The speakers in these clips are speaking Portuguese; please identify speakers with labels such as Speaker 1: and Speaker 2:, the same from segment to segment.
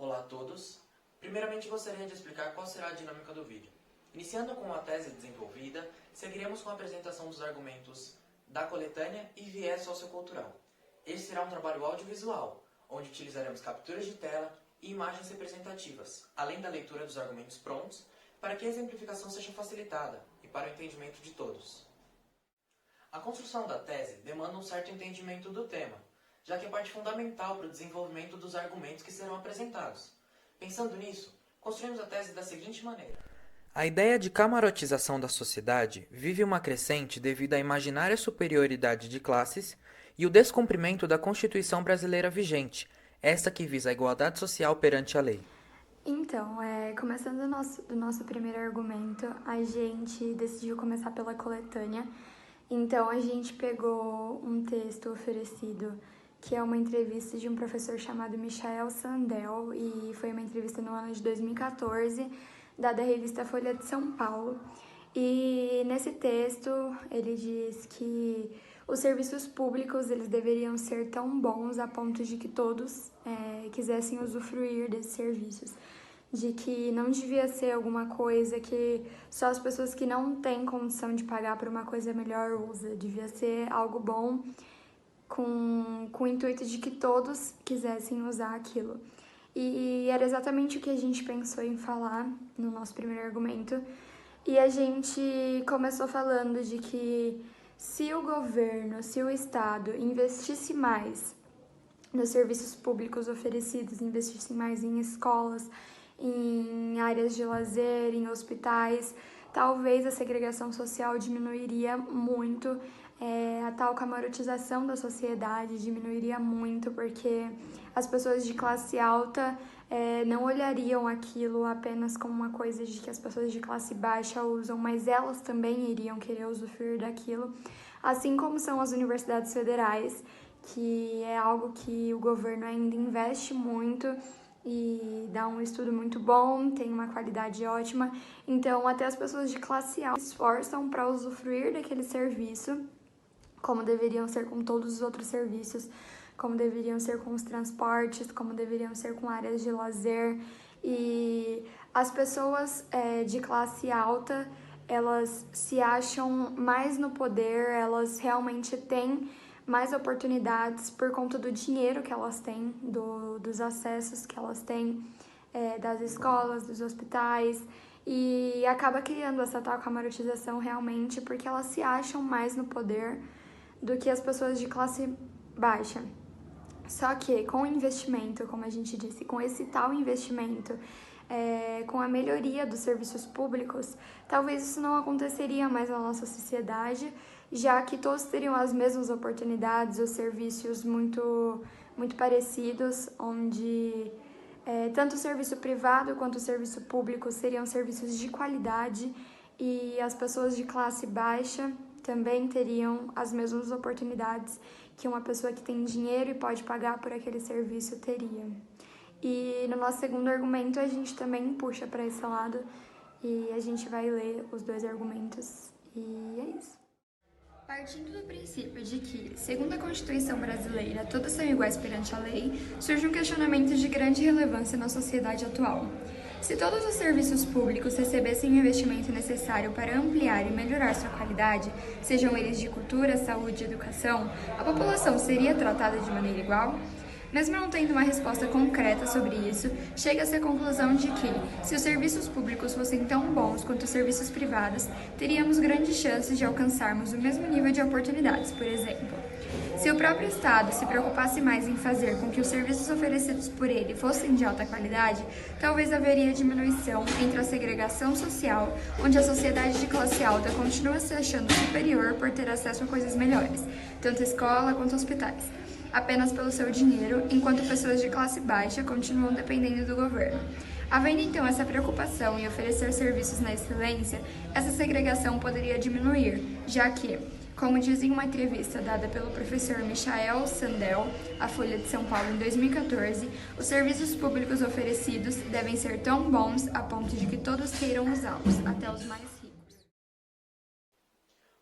Speaker 1: Olá a todos. Primeiramente gostaria de explicar qual será a dinâmica do vídeo. Iniciando com a tese desenvolvida, seguiremos com a apresentação dos argumentos da coletânea e viés sociocultural. Este será um trabalho audiovisual, onde utilizaremos capturas de tela e imagens representativas, além da leitura dos argumentos prontos, para que a exemplificação seja facilitada e para o entendimento de todos. A construção da tese demanda um certo entendimento do tema, já que é parte fundamental para o desenvolvimento dos argumentos que serão apresentados. Pensando nisso, construímos a tese da seguinte maneira. A ideia de camarotização da sociedade vive uma crescente devido à imaginária superioridade de classes e o descumprimento da Constituição brasileira vigente, esta que visa a igualdade social perante a lei.
Speaker 2: Então, começando do nosso primeiro argumento, a gente decidiu começar pela coletânea. Então, a gente pegou um texto oferecido, que é uma entrevista de um professor chamado Michael Sandel, e foi uma entrevista no ano de 2014, dada à revista Folha de São Paulo. E nesse texto, ele diz que os serviços públicos eles deveriam ser tão bons a ponto de que todos quisessem usufruir desses serviços. De que não devia ser alguma coisa que só as pessoas que não têm condição de pagar por uma coisa melhor usa. Devia ser algo bom com o intuito de que todos quisessem usar aquilo. E era exatamente o que a gente pensou em falar no nosso primeiro argumento. E a gente começou falando de que se o governo, se o Estado investisse mais nos serviços públicos oferecidos, investisse mais em escolas, em áreas de lazer, em hospitais, talvez a segregação social diminuiria muito, a tal camarotização da sociedade diminuiria muito, porque as pessoas de classe alta não olhariam aquilo apenas como uma coisa de que as pessoas de classe baixa usam, mas elas também iriam querer usufruir daquilo, assim como são as universidades federais, que é algo que o governo ainda investe muito e dá um estudo muito bom, tem uma qualidade ótima. Então, até as pessoas de classe alta se esforçam para usufruir daquele serviço, como deveriam ser com todos os outros serviços, como deveriam ser com os transportes, como deveriam ser com áreas de lazer. E as pessoas de classe alta, elas se acham mais no poder, elas realmente têm mais oportunidades por conta do dinheiro que elas têm, dos acessos que elas têm, das escolas, dos hospitais, e acaba criando essa tal camarotização realmente porque elas se acham mais no poder do que as pessoas de classe baixa. Só que com o investimento, como a gente disse, com esse tal investimento, com a melhoria dos serviços públicos, talvez isso não aconteceria mais na nossa sociedade, já que todos teriam as mesmas oportunidades, os serviços muito, muito parecidos, onde tanto o serviço privado quanto o serviço público seriam serviços de qualidade e as pessoas de classe baixa também teriam as mesmas oportunidades que uma pessoa que tem dinheiro e pode pagar por aquele serviço teria. E no nosso segundo argumento a gente também puxa para esse lado e a gente vai ler os dois argumentos e é isso. Partindo do princípio de que, segundo a Constituição brasileira, todos são iguais perante a lei, surge um questionamento de grande relevância na sociedade atual. Se todos os serviços públicos recebessem o investimento necessário para ampliar e melhorar sua qualidade, sejam eles de cultura, saúde e educação, a população seria tratada de maneira igual? Mesmo não tendo uma resposta concreta sobre isso, chega-se à conclusão de que, se os serviços públicos fossem tão bons quanto os serviços privados, teríamos grandes chances de alcançarmos o mesmo nível de oportunidades, por exemplo. Se o próprio Estado se preocupasse mais em fazer com que os serviços oferecidos por ele fossem de alta qualidade, talvez haveria diminuição entre a segregação social, onde a sociedade de classe alta continua se achando superior por ter acesso a coisas melhores, tanto escola quanto hospitais, apenas pelo seu dinheiro, enquanto pessoas de classe baixa continuam dependendo do governo. Havendo então essa preocupação em oferecer serviços na excelência, essa segregação poderia diminuir, já que, como diz em uma entrevista dada pelo professor Michael Sandel, à Folha de São Paulo em 2014, os serviços públicos oferecidos devem ser tão bons a ponto de que todos queiram usá-los, até os mais ricos.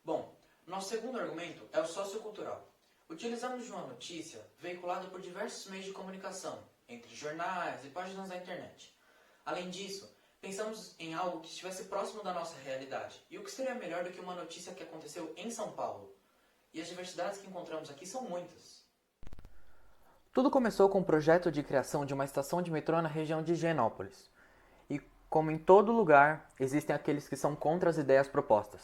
Speaker 1: Bom, nosso segundo argumento é o sociocultural. Utilizamos de uma notícia veiculada por diversos meios de comunicação, entre jornais e páginas da internet. Além disso, pensamos em algo que estivesse próximo da nossa realidade. E o que seria melhor do que uma notícia que aconteceu em São Paulo? E as diversidades que encontramos aqui são muitas. Tudo começou com o projeto de criação de uma estação de metrô na região de Higienópolis. E, como em todo lugar, existem aqueles que são contra as ideias propostas.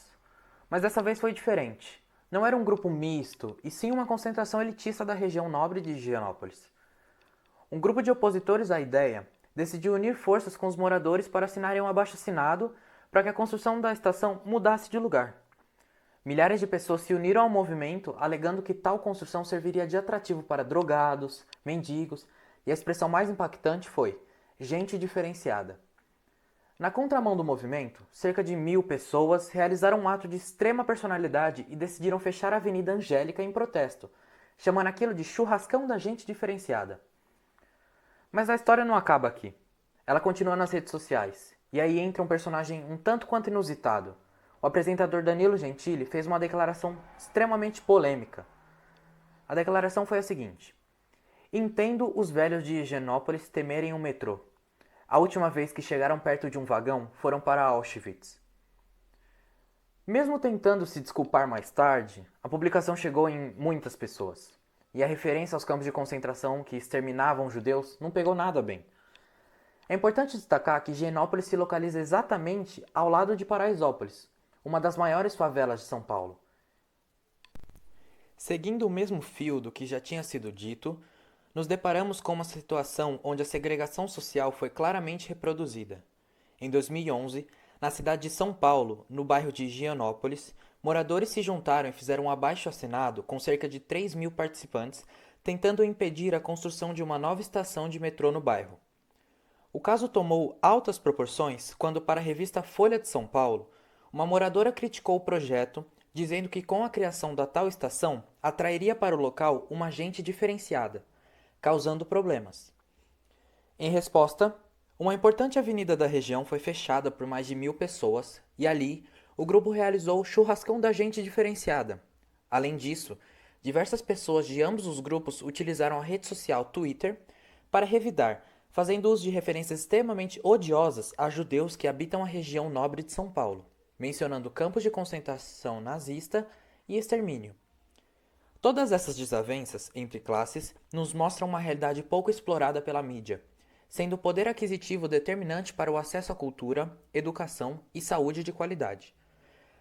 Speaker 1: Mas dessa vez foi diferente. Não era um grupo misto, e sim uma concentração elitista da região nobre de Higienópolis. Um grupo de opositores à ideia decidiu unir forças com os moradores para assinarem um abaixo-assinado para que a construção da estação mudasse de lugar. Milhares de pessoas se uniram ao movimento, alegando que tal construção serviria de atrativo para drogados, mendigos, e a expressão mais impactante foi gente diferenciada. Na contramão do movimento, cerca de 1.000 pessoas realizaram um ato de extrema personalidade e decidiram fechar a Avenida Angélica em protesto, chamando aquilo de churrascão da gente diferenciada. Mas a história não acaba aqui. Ela continua nas redes sociais, e aí entra um personagem um tanto quanto inusitado. O apresentador Danilo Gentili fez uma declaração extremamente polêmica. A declaração foi a seguinte: entendo os velhos de Higienópolis temerem o metrô. A última vez que chegaram perto de um vagão foram para Auschwitz. Mesmo tentando se desculpar mais tarde, a publicação chegou em muitas pessoas. E a referência aos campos de concentração que exterminavam os judeus não pegou nada bem. É importante destacar que Higienópolis se localiza exatamente ao lado de Paraisópolis, uma das maiores favelas de São Paulo. Seguindo o mesmo fio do que já tinha sido dito, nos deparamos com uma situação onde a segregação social foi claramente reproduzida. Em 2011, na cidade de São Paulo, no bairro de Higienópolis, moradores se juntaram e fizeram um abaixo-assinado com cerca de 3.000 participantes, tentando impedir a construção de uma nova estação de metrô no bairro. O caso tomou altas proporções quando, para a revista Folha de São Paulo, uma moradora criticou o projeto, dizendo que com a criação da tal estação atrairia para o local uma gente diferenciada, causando problemas. Em resposta, uma importante avenida da região foi fechada por mais de 1.000 pessoas e ali o grupo realizou o churrascão da gente diferenciada. Além disso, diversas pessoas de ambos os grupos utilizaram a rede social Twitter para revidar, fazendo uso de referências extremamente odiosas a judeus que habitam a região nobre de São Paulo, mencionando campos de concentração nazista e extermínio. Todas essas desavenças entre classes nos mostram uma realidade pouco explorada pela mídia, sendo o poder aquisitivo determinante para o acesso à cultura, educação e saúde de qualidade.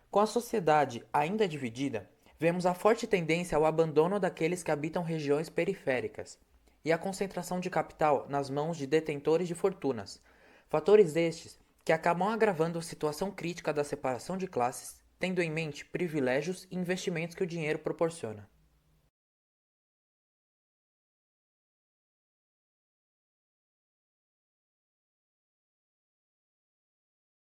Speaker 1: Com a sociedade ainda dividida, vemos a forte tendência ao abandono daqueles que habitam regiões periféricas e a concentração de capital nas mãos de detentores de fortunas, fatores estes que acabam agravando a situação crítica da separação de classes, tendo em mente privilégios e investimentos que o dinheiro proporciona.